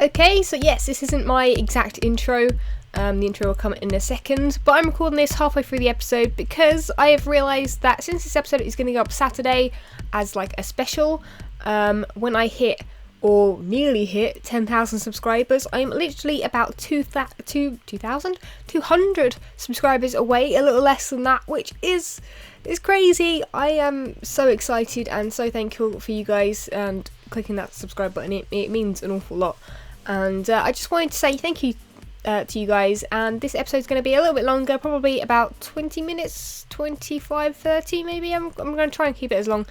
Okay, so yes, this isn't my exact intro. The intro will come in a second, but I'm recording this halfway through the episode because I have realised that since this episode is going to go up Saturday as like a special, when I hit or nearly hit 10,000 subscribers, I'm literally about 200 subscribers away, a little less than that, which is crazy. I am so excited and so thankful for you guys and clicking that subscribe button. It means an awful lot, and I just wanted to say thank you to you guys. And this episode is going to be a little bit longer, probably about 20 minutes, 25, 30 maybe. I'm going to try and keep it as long,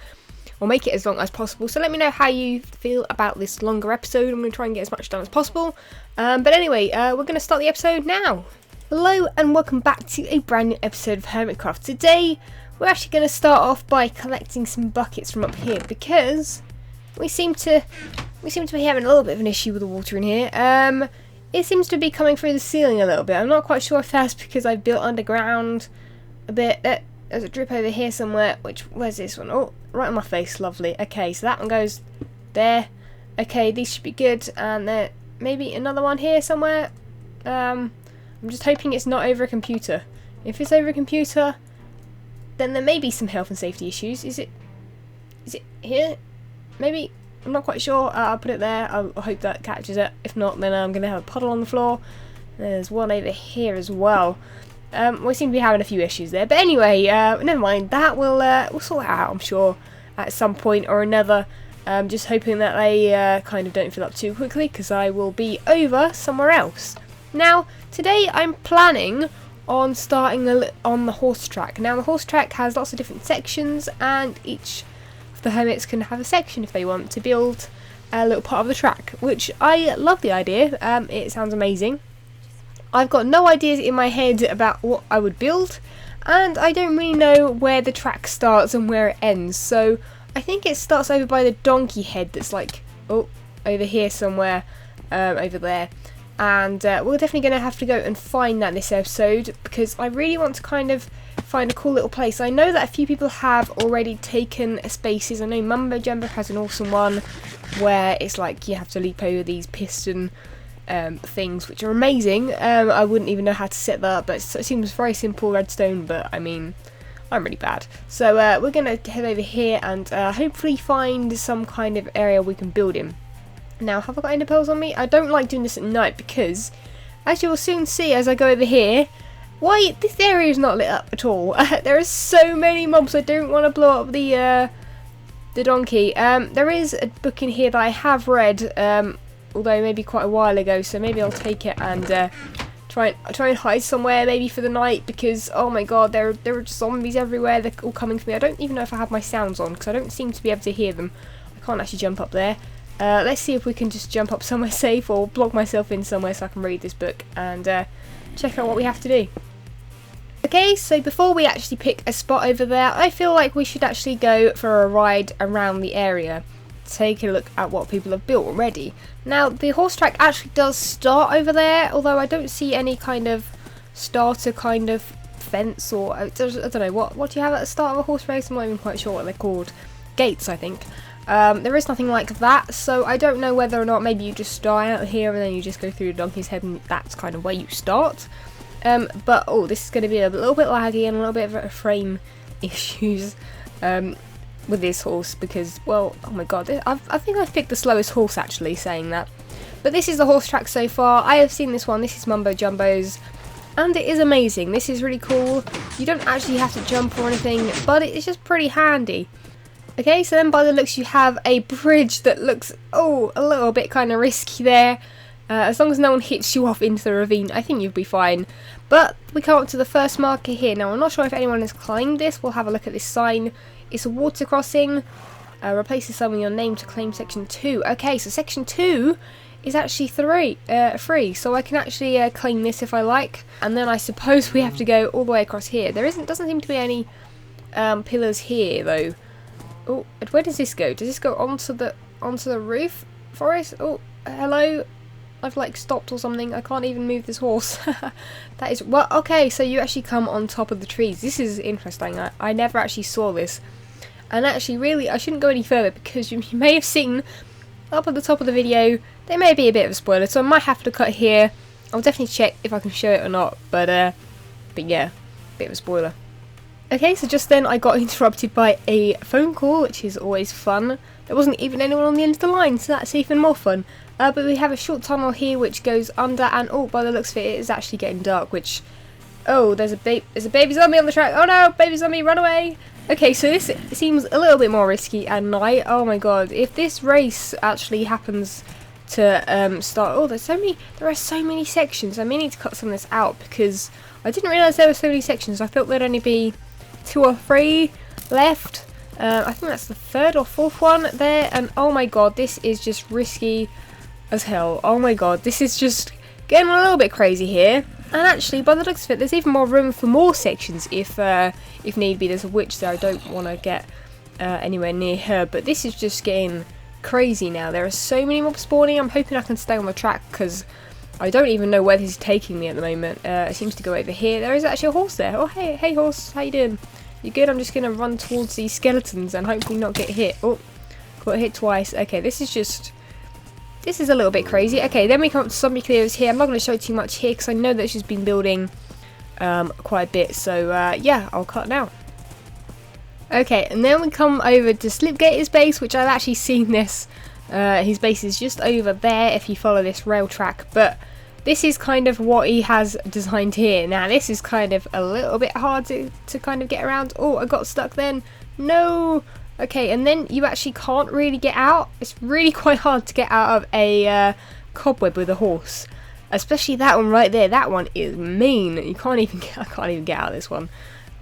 or make it as long as possible. So let me know how you feel about this longer episode. I'm going to try and get as much done as possible. But anyway, we're going to start the episode now. Hello and welcome back to a brand new episode of Hermitcraft. Today we're actually going to start off by collecting some buckets from up here because we seem to be having a little bit of an issue with the water in here. It seems to be coming through the ceiling a little bit. I'm not quite sure if that's because I built underground a bit. There's a drip over here somewhere. Where's this one? Oh, right on my face. Lovely. Okay, so that one goes there. Okay, these should be good. And there maybe another one here somewhere. I'm just hoping it's not over a computer. If it's over a computer, then there may be some health and safety issues. Is it here? Maybe? I'm not quite sure. I'll put it there. I hope that catches it. If not, then I'm going to have a puddle on the floor. There's one over here as well. We seem to be having a few issues there. But anyway, never mind. That we'll sort it out, I'm sure, at some point or another. Just hoping that they kind of don't fill up too quickly, because I will be over somewhere else. Now, today I'm planning on starting on the horse track. Now, the horse track has lots of different sections, and each the hermits can have a section if they want to build a little part of the track, which I love the idea. It sounds amazing. I've got no ideas in my head about what I would build, and I don't really know where the track starts and where it ends, so I think it starts over by the donkey head that's like over here somewhere, over there, and we're definitely going to have to go and find that this episode because I really want to kind of find a cool little place. I know that a few people have already taken spaces. I know Mumbo Jumbo has an awesome one where it's like you have to leap over these piston things, which are amazing. I wouldn't even know how to set that up, but it seems very simple redstone, but I mean, I'm really bad. So we're going to head over here and hopefully find some kind of area we can build in. Now, have I got ender pearls on me? I don't like doing this at night because, as you will soon see as I go over here, why this area is not lit up at all. There are so many mobs. I don't want to blow up the donkey. There is a book in here that I have read, although maybe quite a while ago. So maybe I'll take it and try and hide somewhere maybe for the night because oh my god, there are just zombies everywhere. They're all coming for me. I don't even know if I have my sounds on because I don't seem to be able to hear them. I can't actually jump up there. Let's see if we can just jump up somewhere safe or block myself in somewhere so I can read this book and check out what we have to do. Okay, so before we actually pick a spot over there, I feel like we should actually go for a ride around the area, take a look at what people have built already. Now, the horse track actually does start over there, although I don't see any kind of starter kind of fence or, I don't know, what do you have at the start of a horse race? I'm not even quite sure what they're called. Gates, I think. There is nothing like that, so I don't know whether or not maybe you just start out here and then you just go through the donkey's head and that's kind of where you start. But this is going to be a little bit laggy and a little bit of frame issues with this horse because, well, oh my god, I think I've picked the slowest horse actually, saying that. But this is the horse track so far. I have seen this one. This is Mumbo Jumbo's, and it is amazing. This is really cool. You don't actually have to jump or anything, but it's just pretty handy. Okay, so then by the looks you have a bridge that looks, a little bit kind of risky there. As long as no one hits you off into the ravine, I think you'll be fine. But we come up to the first marker here. Now, I'm not sure if anyone has climbed this. We'll have a look at this sign. It's a water crossing. Replace the sign with your name to claim section 2. Okay, so section 2 is actually free. So I can actually claim this if I like. And then I suppose we have to go all the way across here. Doesn't seem to be any pillars here, though. Oh, where does this go? Does this go onto the roof for us? Oh, hello. I've like stopped or something. I can't even move this horse. That is, well, okay, so you actually come on top of the trees. This is interesting. I never actually saw this. And actually, really, I shouldn't go any further because you may have seen up at the top of the video they may be a bit of a spoiler, so I might have to cut here. I'll definitely check if I can show it or not, but yeah, bit of a spoiler. Okay, so just then I got interrupted by a phone call, which is always fun. There wasn't even anyone on the end of the line, so that's even more fun. But we have a short tunnel here which goes under, and oh, by the looks of it, it is actually getting dark, which... Oh, there's a baby zombie on the track. Oh no, baby zombie, run away! Okay, so this seems a little bit more risky at night. Oh my god, if this race actually happens to start... Oh, there are so many sections. I may need to cut some of this out, because I didn't realise there were so many sections. I thought there'd only be 2 or 3 left. I think that's the 3rd or 4th one there, and oh my god, this is just risky as hell. Oh my god, this is just getting a little bit crazy here. And actually, by the looks of it, there's even more room for more sections if need be. There's a witch there. I don't want to get anywhere near her, but this is just getting crazy now. There are so many mobs spawning. I'm hoping I can stay on the track, because I don't even know where this is taking me at the moment. It seems to go over here. There is actually a horse there. Oh, hey horse, how you doing? You good? I'm just going to run towards these skeletons and hopefully not get hit. Oh, got hit twice. Okay, this is a little bit crazy. Okay, then we come up to zombie clearers here. I'm not going to show too much here because I know that she's been building quite a bit. So, yeah, I'll cut now. Okay, and then we come over to Slipgator's base, which I've actually seen this. His base is just over there if you follow this rail track. But this is kind of what he has designed here. Now, this is kind of a little bit hard to kind of get around. Oh, I got stuck then. No! Okay, and then you actually can't really get out. It's really quite hard to get out of a cobweb with a horse. Especially that one right there. That one is mean. I can't even get out of this one.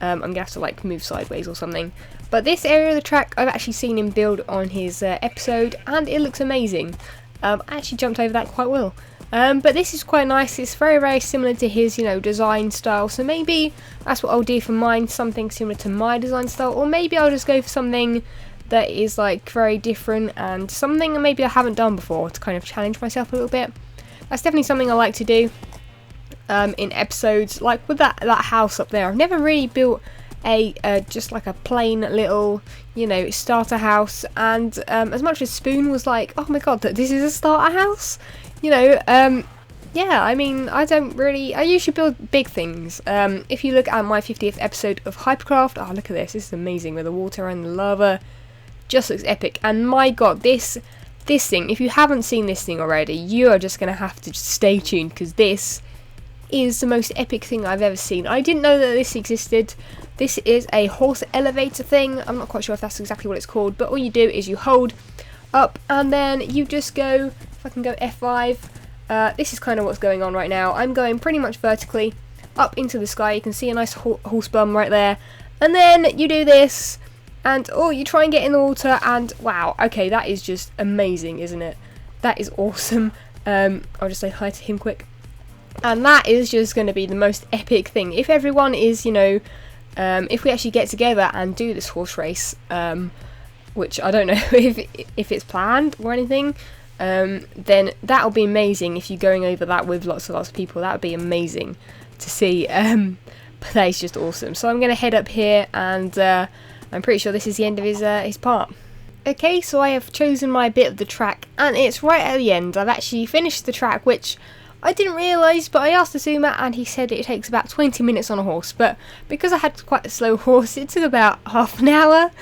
I'm going to have to like move sideways or something. But this area of the track, I've actually seen him build on his episode, and it looks amazing. I actually jumped over that quite well. But this is quite nice. It's very, very similar to his, design style. So maybe that's what I'll do for mine, something similar to my design style. Or maybe I'll just go for something that is like very different and something that maybe I haven't done before to kind of challenge myself a little bit. That's definitely something I like to do in episodes. Like with that house up there, I've never really built just like a plain little, starter house. And as much as Spoon was like, oh my god, this is a starter house. Yeah, I mean, I usually build big things. If you look at my 50th episode of Hermitcraft, oh, look at this is amazing with the water and the lava, just looks epic. And my god, this thing, if you haven't seen this thing already, you are just going to have to just stay tuned, because this is the most epic thing I've ever seen. I didn't know that this existed. This is a horse elevator thing. I'm not quite sure if that's exactly what it's called, but all you do is you hold up and then you just go, if I can go F5, this is kind of what's going on right now. I'm going pretty much vertically up into the sky. You can see a nice horse bum right there, and then you do this and you try and get in the water, and wow, okay, that is just amazing, isn't it? That is awesome. I'll just say hi to him quick. And that is just going to be the most epic thing. If everyone is, if we actually get together and do this horse race, which I don't know if it's planned or anything, then that'll be amazing. If you're going over that with lots of people, that would be amazing to see. But that is just awesome. So I'm going to head up here, and I'm pretty sure this is the end of his part. Okay, so I have chosen my bit of the track, and it's right at the end. I've actually finished the track, which I didn't realise, but I asked Azuma and he said it takes about 20 minutes on a horse, but because I had quite a slow horse, it took about half an hour,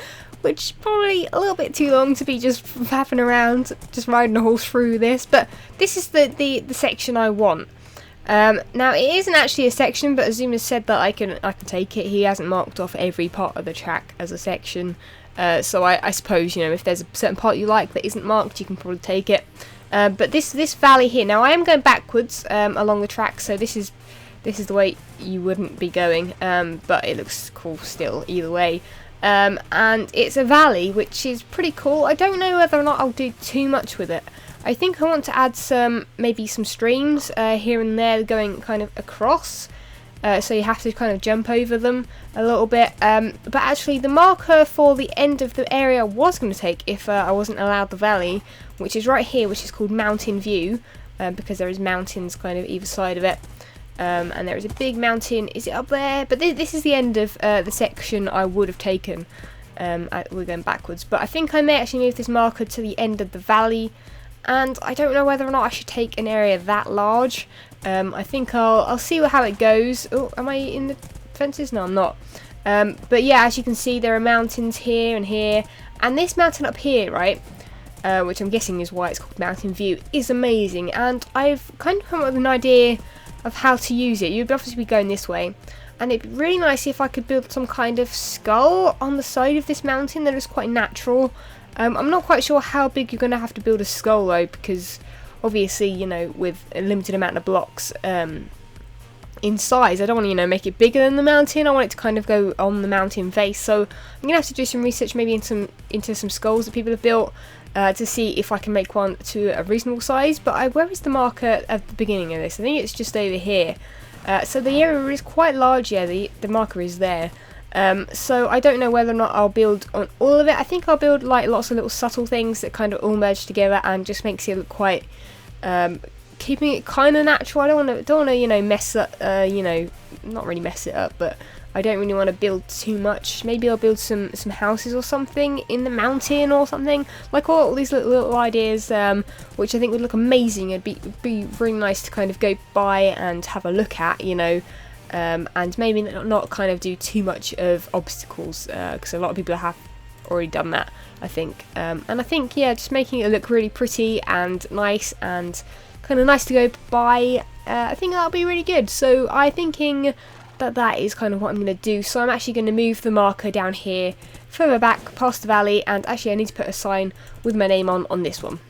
which is probably a little bit too long to be just faffing around, just riding a horse through this, but this is the section I want. Now, it isn't actually a section, but Azuma said that I can take it. He hasn't marked off every part of the track as a section, so I suppose, if there's a certain part you like that isn't marked, you can probably take it. But this valley here, now I am going backwards along the track, so this is the way you wouldn't be going, but it looks cool still either way. And it's a valley which is pretty cool. I don't know whether or not I'll do too much with it. I think I want to add maybe some streams here and there going kind of across, so you have to kind of jump over them a little bit. But actually the marker for the end of the area I was going to take if I wasn't allowed the valley, which is right here, which is called Mountain View, because there is mountains kind of either side of it. And there is a big mountain. Is it up there? But this is the end of the section I would have taken. We're going backwards, but I think I may actually move this marker to the end of the valley, and I don't know whether or not I should take an area that large. I think I'll see how it goes. Oh, am I in the fences? No, I'm not. But yeah, as you can see, there are mountains here and here, and this mountain up here, right, which I'm guessing is why it's called Mountain View, is amazing, and I've kind of come up with an idea of how to use it. You'd obviously be going this way, and it'd be really nice if I could build some kind of skull on the side of this mountain that is quite natural. I'm not quite sure how big you're going to have to build a skull though, because obviously, you know, with a limited amount of blocks in size, I don't want to, you know, make it bigger than the mountain. I want it to kind of go on the mountain face. So I'm going to have to do some research maybe into some skulls that people have built to see if I can make one to a reasonable size. But where is the marker at the beginning of this? I think it's just over here. So the area is quite large. Yeah, the marker is there. So I don't know whether or not I'll build on all of it. I think I'll build like lots of little subtle things that kind of all merge together and just makes it look quite, keeping it kind of natural. I don't want to, you know, mess up, you know, not really mess it up, but I don't really want to build too much. Maybe I'll build some houses or something in the mountain or something, like all these little ideas, which I think would look amazing. It'd be really nice to kind of go by and have a look at, you know. And maybe not kind of do too much of obstacles, because a lot of people have already done that, I think. And I think, yeah, just making it look really pretty and nice and kind of nice to go by, I think that'll be really good. So I'm thinking that is kind of what I'm going to do. So I'm actually going to move the marker down here, further back past the valley, and actually I need to put a sign with my name on this one.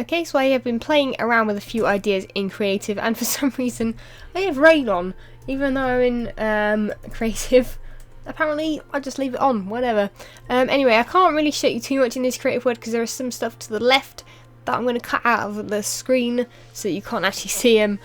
Okay, so I have been playing around with a few ideas in creative, and for some reason I have rain on. Even though I'm in creative, apparently I just leave it on, whatever. Anyway, I can't really show you too much in this creative word because there is some stuff to the left that I'm going to cut out of the screen so that you can't actually see them,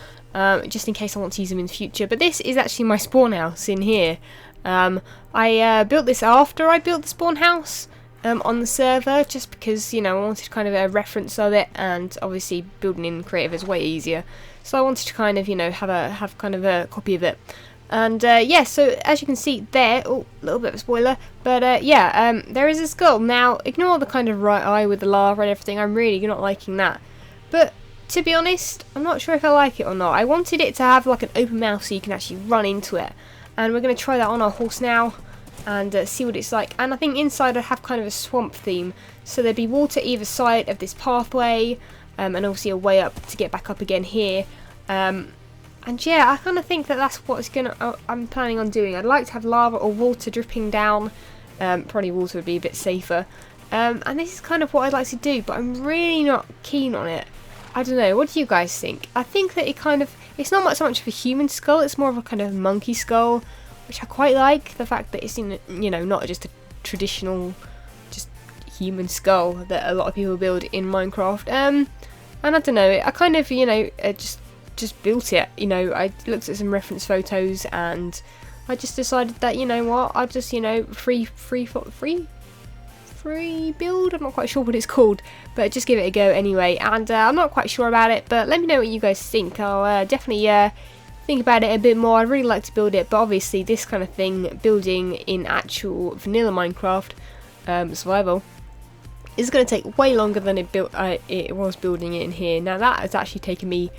just in case I want to use them in the future. But this is actually my spawn house in here. I built this after I built the spawn house on the server, just because, you know, I wanted kind of a reference of it, and obviously building in creative is way easier. So I wanted to kind of, you know, have kind of a copy of it. And yeah, so as you can see there, oh, a little bit of a spoiler, but yeah, there is a skull. Now, ignore the kind of right eye with the lava and everything. I'm really not liking that. But to be honest, I'm not sure if I like it or not. I wanted it to have like an open mouth so you can actually run into it. And we're going to try that on our horse now and see what it's like. And I think inside I'd have kind of a swamp theme. So there'd be water either side of this pathway, and obviously a way up to get back up again here. And yeah, I kind of think that that's what I'm planning on doing. I'd like to have lava or water dripping down. Probably water would be a bit safer. And this is kind of what I'd like to do, but I'm really not keen on it. I don't know, what do you guys think? I think that it's not so much of a human skull, it's more of a kind of monkey skull, which I quite like. The fact that it's you know, not just a traditional just human skull that a lot of people build in Minecraft. And I don't know, I kind of, you know, just built it. You know, I looked at some reference photos and I just decided that, you know what, I'll just, you know, free build. I'm not quite sure what it's called, but just give it a go anyway. And I'm not quite sure about it, but let me know what you guys think. I'll definitely think about it a bit more. I'd really like to build it, but obviously this kind of thing, building in actual vanilla Minecraft survival, is going to take way longer than it was building it in here. Now that has actually taken me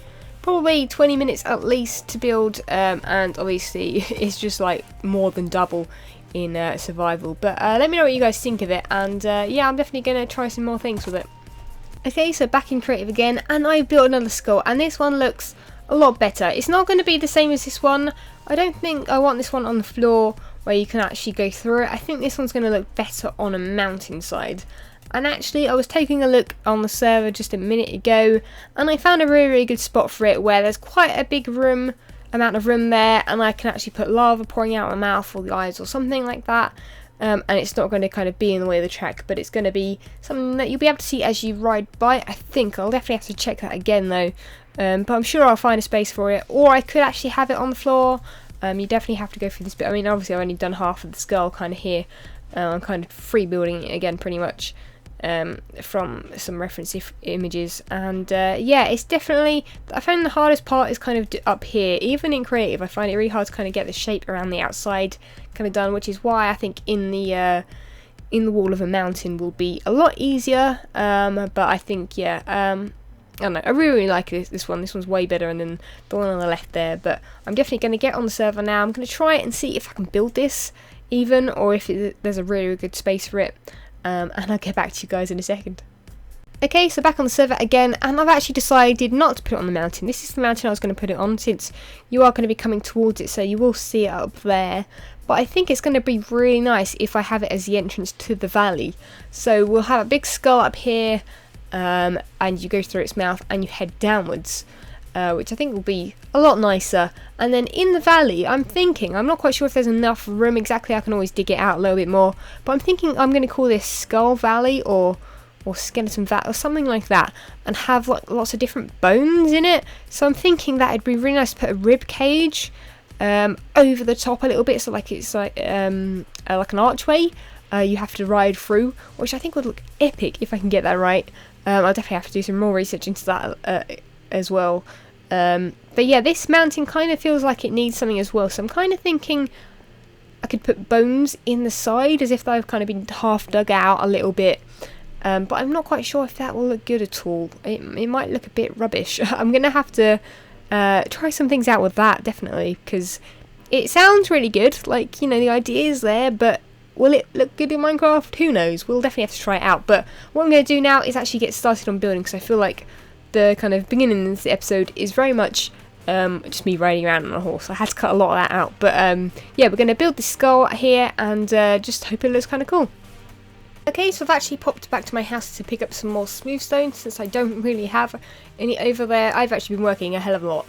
probably 20 minutes at least to build, and obviously it's just like more than double in survival. But let me know what you guys think of it, and yeah, I'm definitely going to try some more things with it. Okay, so back in creative again, and I built another skull, and this one looks a lot better. It's not going to be the same as this one. I don't think I want this one on the floor where you can actually go through it. I think this one's going to look better on a mountainside. And actually, I was taking a look on the server just a minute ago, and I found a really good spot for it where there's quite a big amount of room there, and I can actually put lava pouring out of my mouth or the eyes or something like that. And it's not going to kind of be in the way of the track, but it's going to be something that you'll be able to see as you ride by. I think I'll definitely have to check that again though, but I'm sure I'll find a space for it, or I could actually have it on the floor. You definitely have to go through this bit. I mean, obviously I've only done half of the skull kind of here. I'm kind of free building it again pretty much. From some reference images, and yeah, it's definitely, I find the hardest part is kind of up here. Even in creative, I find it really hard to kind of get the shape around the outside kind of done, which is why I think in the wall of a mountain will be a lot easier. But I think, yeah, I don't know, I really like this one. This one's way better than the one on the left there, but I'm definitely going to get on the server now. I'm going to try it and see if I can build this even, or if there's a really good space for it, and I'll get back to you guys in a second. Okay, so back on the server again, and I've actually decided not to put it on the mountain. This is the mountain I was going to put it on, since you are going to be coming towards it, so you will see it up there. But I think it's going to be really nice if I have it as the entrance to the valley. So we'll have a big skull up here, and you go through its mouth and you head downwards, which I think will be a lot nicer. And then in the valley, I'm thinking, I'm not quite sure if there's enough room exactly, I can always dig it out a little bit more, but I'm thinking I'm going to call this Skull Valley, or Skeleton Valley, or something like that, and have like lots of different bones in it. So I'm thinking that it'd be really nice to put a rib cage over the top a little bit, so like it's like an archway you have to ride through, which I think would look epic if I can get that right. I'll definitely have to do some more research into that as well. But yeah, this mountain kind of feels like it needs something as well, so I'm kind of thinking I could put bones in the side as if they've kind of been half dug out a little bit. But I'm not quite sure if that will look good at all. It might look a bit rubbish. I'm going to have to try some things out with that, definitely, because it sounds really good. Like, you know, the idea is there, but will it look good in Minecraft? Who knows? We'll definitely have to try it out. But what I'm going to do now is actually get started on building, because I feel like the kind of beginning of this episode is very much just me riding around on a horse. I had to cut a lot of that out. But yeah, we're going to build this skull here and just hope it looks kind of cool. Okay, so I've actually popped back to my house to pick up some more smooth stones, since I don't really have any over there. I've actually been working a hell of a lot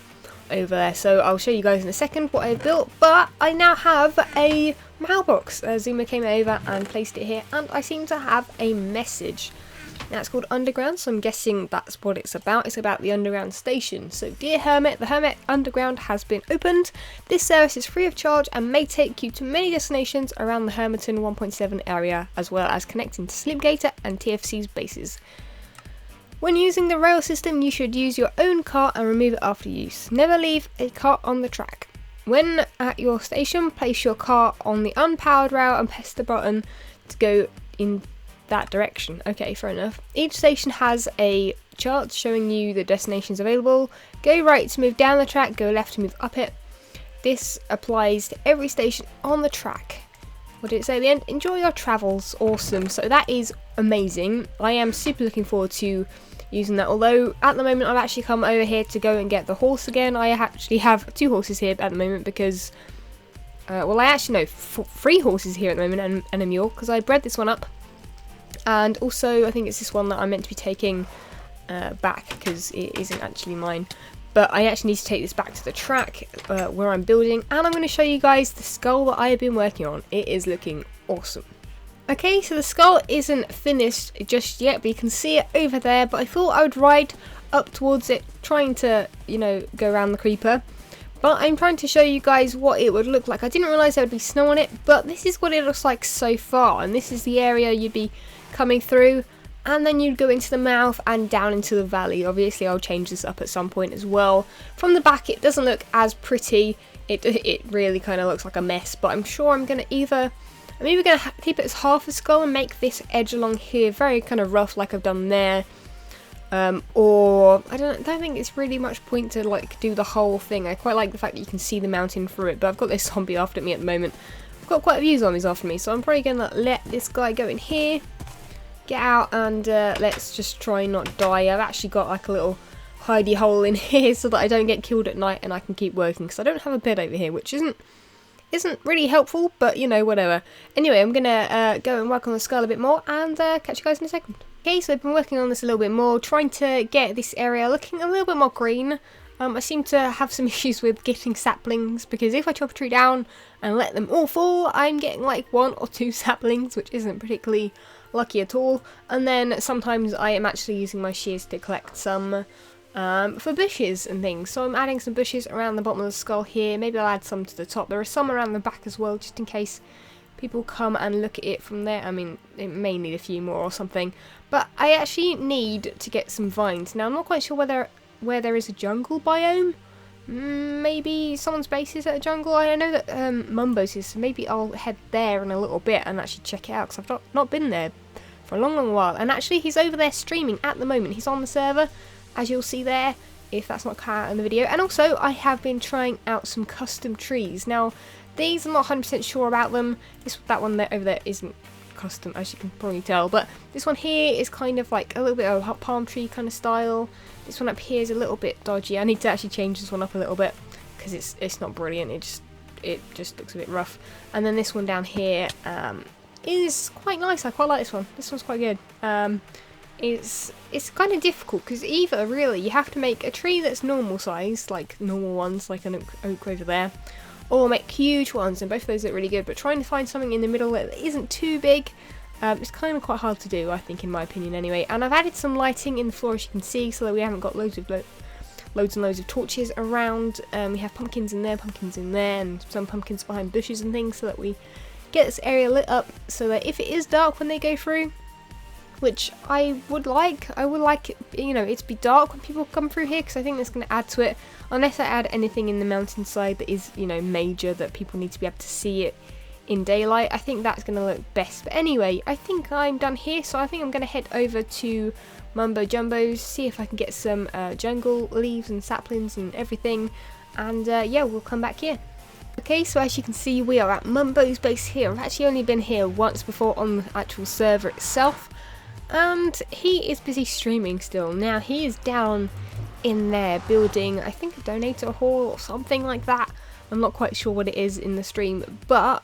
over there, so I'll show you guys in a second what I've built. But I now have a mailbox. Zuma came over and placed it here, and I seem to have a message. Now it's called Underground, so I'm guessing that's what it's about. It's about the underground station. So, dear Hermit, the Hermit Underground has been opened. This service is free of charge and may take you to many destinations around the Hermiton 1.7 area, as well as connecting to Slipgator and TFC's bases. When using the rail system, you should use your own cart and remove it after use. Never leave a cart on the track. When at your station, place your cart on the unpowered rail and press the button to go in that direction. Okay, fair enough. Each station has a chart showing you the destinations available. Go right to move down the track, go left to move up it. This applies to every station on the track. What did it say at the end? Enjoy your travels. Awesome. So that is amazing. I am super looking forward to using that, although at the moment I've actually come over here to go and get the horse again. I actually have 2 horses here at the moment because well, I actually know 3 horses here at the moment and a mule, because I bred this one up. And also, I think it's this one that I'm meant to be taking back, because it isn't actually mine. But I actually need to take this back to the track where I'm building, and I'm going to show you guys the skull that I have been working on. It is looking awesome. Okay, so the skull isn't finished just yet, but you can see it over there. But I thought I would ride up towards it, trying to, you know, go around the creeper. But I'm trying to show you guys what it would look like. I didn't realise there would be snow on it, but this is what it looks like so far. And this is the area you'd be coming through, and then you'd go into the mouth and down into the valley. Obviously I'll change this up at some point as well. From the back it doesn't look as pretty, it really kind of looks like a mess, but I'm sure I'm either going to keep it as half a skull and make this edge along here very kind of rough like I've done there, or I don't think it's really much point to like do the whole thing. I quite like the fact that you can see the mountain through it, but I've got this zombie after me at the moment. I've got quite a few zombies after me, so I'm probably going to let this guy go in here. Get out and let's just try and not die. I've actually got like a little hidey hole in here so that I don't get killed at night and I can keep working, because I don't have a bed over here, which isn't really helpful, but you know, whatever. Anyway, I'm gonna go and work on the skull a bit more and catch you guys in a second. Okay, so I've been working on this a little bit more, trying to get this area looking a little bit more green. I seem to have some issues with getting saplings, because if I chop a tree down and let them all fall, I'm getting like 1 or 2 saplings, which isn't particularly lucky at all. And then sometimes I am actually using my shears to collect some for bushes and things. So I'm adding some bushes around the bottom of the skull here. Maybe I'll add some to the top. There are some around the back as well, just in case people come and look at it from there. I mean, it may need a few more or something. But I actually need to get some vines. Now, I'm not quite sure where there is a jungle biome. Maybe someone's base is at a jungle. I know that Mumbo's is, so maybe I'll head there in a little bit and actually check it out, because I've not been there for a long while. And actually he's over there streaming at the moment. He's on the server, as you'll see there, if that's not cut out in the video. And also, I have been trying out some custom trees. Now, these I'm not 100% sure about them. That one there, over there isn't custom, as you can probably tell, but this one here is kind of like a little bit of a palm tree kind of style. This one up here is a little bit dodgy. I need to actually change this one up a little bit because it's not brilliant. It just looks a bit rough. And then this one down here is quite nice. I quite like this one. This one's quite good. It's kind of difficult because either really you have to make a tree that's normal size, like normal ones, like an oak over there, or make huge ones, and both of those look really good. But trying to find something in the middle that isn't too big, it's kind of quite hard to do, I think, in my opinion anyway. And I've added some lighting in the floor, as you can see, so that we haven't got loads and loads of torches around. We have pumpkins in there, and some pumpkins behind bushes and things, so that we get this area lit up, so that if it is dark when they go through, which I would like it, you know, it to be dark when people come through here, because I think that's going to add to it. Unless I add anything in the mountainside that is, you know, major, that people need to be able to see it in daylight, I think that's going to look best. But anyway, I think I'm done here, so I think I'm going to head over to Mumbo Jumbo's, see if I can get some jungle leaves and saplings and everything, and yeah, we'll come back here. Okay, so as you can see, we are at Mumbo's base here. I've actually only been here once before on the actual server itself, and he is busy streaming still. Now, he is down in there building, I think, a donator hall or something like that. I'm not quite sure what it is in the stream, but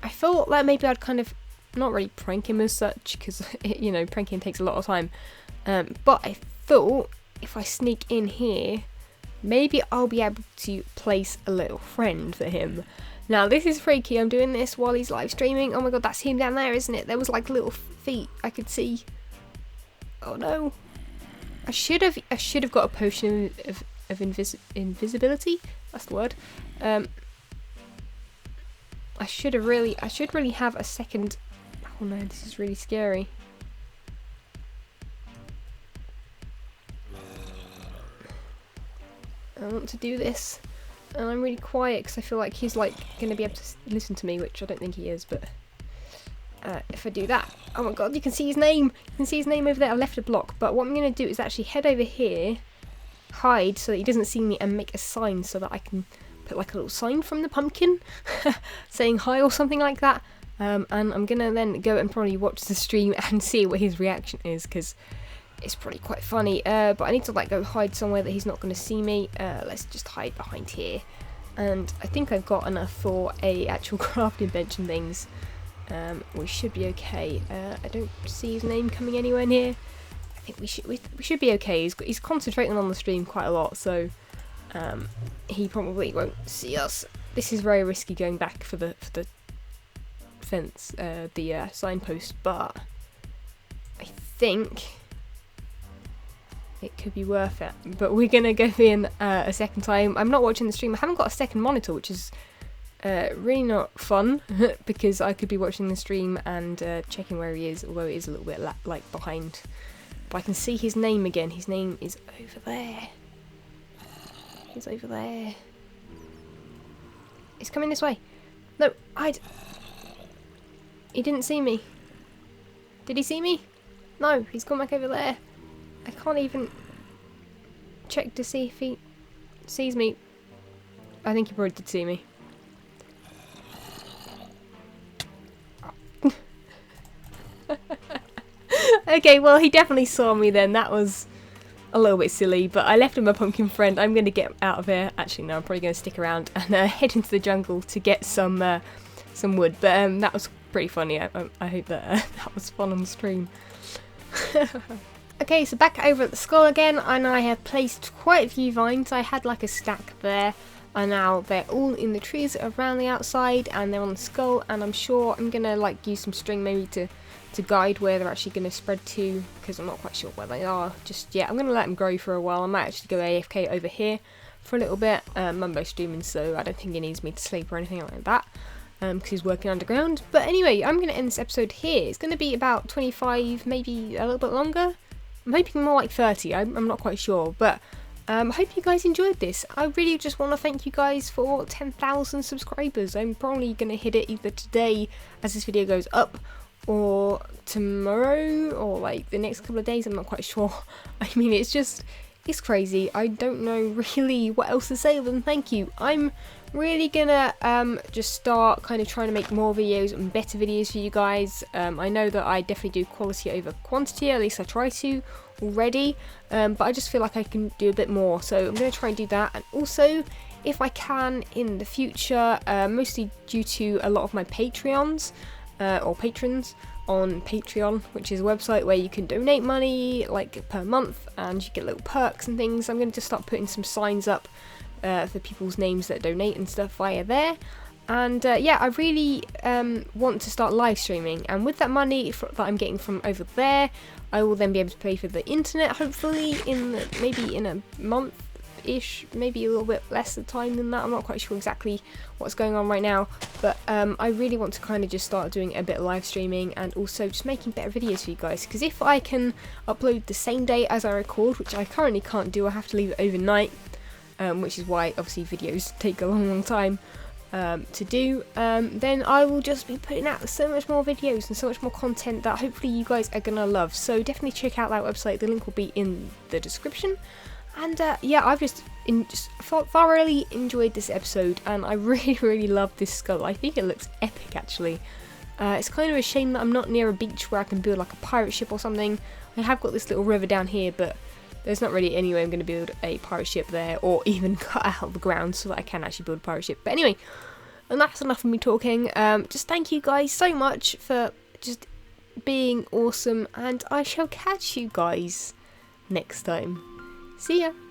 I thought that maybe I'd kind of not really prank him as such, because, you know, pranking takes a lot of time. But I thought if I sneak in here, maybe I'll be able to place a little friend for him. Now, this is freaky. I'm doing this while he's live streaming. Oh my god, that's him down there, isn't it? There was like little feet I could see. Oh no. I should have got a potion of invisibility. That's the word. I should really have a second. Oh no, this is really scary. I want to do this, and I'm really quiet because I feel like he's like going to be able to listen to me, which I don't think he is. But if I do that, oh my god, you can see his name. You can see his name over there. I left a block, but what I'm going to do is actually head over here, hide so that he doesn't see me, and make a sign so that I can put like a little sign from the pumpkin saying hi or something like that. And I'm going to then go and probably watch the stream and see what his reaction is, because it's probably quite funny. But I need to like go hide somewhere that he's not going to see me. Let's just hide behind here. And I think I've got enough for a actual crafting bench and things. We should be okay. I don't see his name coming anywhere near. I think we should be okay. He's concentrating on the stream quite a lot, so he probably won't see us. This is very risky going back for the fence, the signpost, but I think it could be worth it. But we're gonna go in a second time. I'm not watching the stream. I haven't got a second monitor, which is really not fun because I could be watching the stream and checking where he is, although it is a little bit like behind. But I can see his name again. His name is over there. He's over there. He's coming this way. No, he didn't see me. Did he see me? No, he's gone back over there. I can't even check to see if he sees me. I think he probably did see me. Okay, well, he definitely saw me then. That was a little bit silly, but I left him a pumpkin friend. I'm going to get out of here. Actually, no, I'm probably going to stick around and head into the jungle to get some wood. But that was pretty funny. I hope that that was fun on the stream. Okay, so back over at the skull again, and I have placed quite a few vines. I had like a stack there, and now they're all in the trees around the outside, and they're on the skull. And I'm sure I'm gonna like use some string maybe to guide where they're actually gonna spread to, because I'm not quite sure where they are just yet. I'm gonna let them grow for a while. I might actually go AFK over here for a little bit. Mumbo's streaming, so I don't think he needs me to sleep or anything like that, because he's working underground. But anyway, I'm gonna end this episode here. It's gonna be about 25, maybe a little bit longer. I'm hoping more like 30, I'm not quite sure, but I hope you guys enjoyed this. I really just want to thank you guys for 10,000 subscribers. I'm probably going to hit it either today as this video goes up, or tomorrow, or like the next couple of days. I'm not quite sure. I mean, it's it's crazy. I don't know really what else to say other than thank you. I'm really gonna just start kind of trying to make more videos and better videos for you guys. I know that I definitely do quality over quantity, at least I try to already, but I just feel like I can do a bit more, so I'm gonna try and do that. And also, if I can in the future, mostly due to a lot of my Patreons or patrons on Patreon, which is a website where you can donate money like per month and you get little perks and things. I'm going to just start putting some signs up for people's names that donate and stuff via there. And yeah, I really want to start live streaming, and with that money that I'm getting from over there, I will then be able to pay for the internet, hopefully maybe in a month-ish, maybe a little bit less of time than that. I'm not quite sure exactly what's going on right now, but I really want to kind of just start doing a bit of live streaming and also just making better videos for you guys, because if I can upload the same day as I record, which I currently can't do, I have to leave it overnight, which is why obviously videos take a long time to do, then I will just be putting out so much more videos and so much more content that hopefully you guys are gonna love. So definitely check out that website, the link will be in the description. And yeah, I've just thoroughly enjoyed this episode, and I really love this skull. I think it looks epic actually. It's kind of a shame that I'm not near a beach where I can build like a pirate ship or something. I have got this little river down here, but there's not really any way I'm going to build a pirate ship there, or even cut out the ground so that I can actually build a pirate ship. But anyway, and that's enough of me talking. Just thank you guys so much for just being awesome, and I shall catch you guys next time. See ya!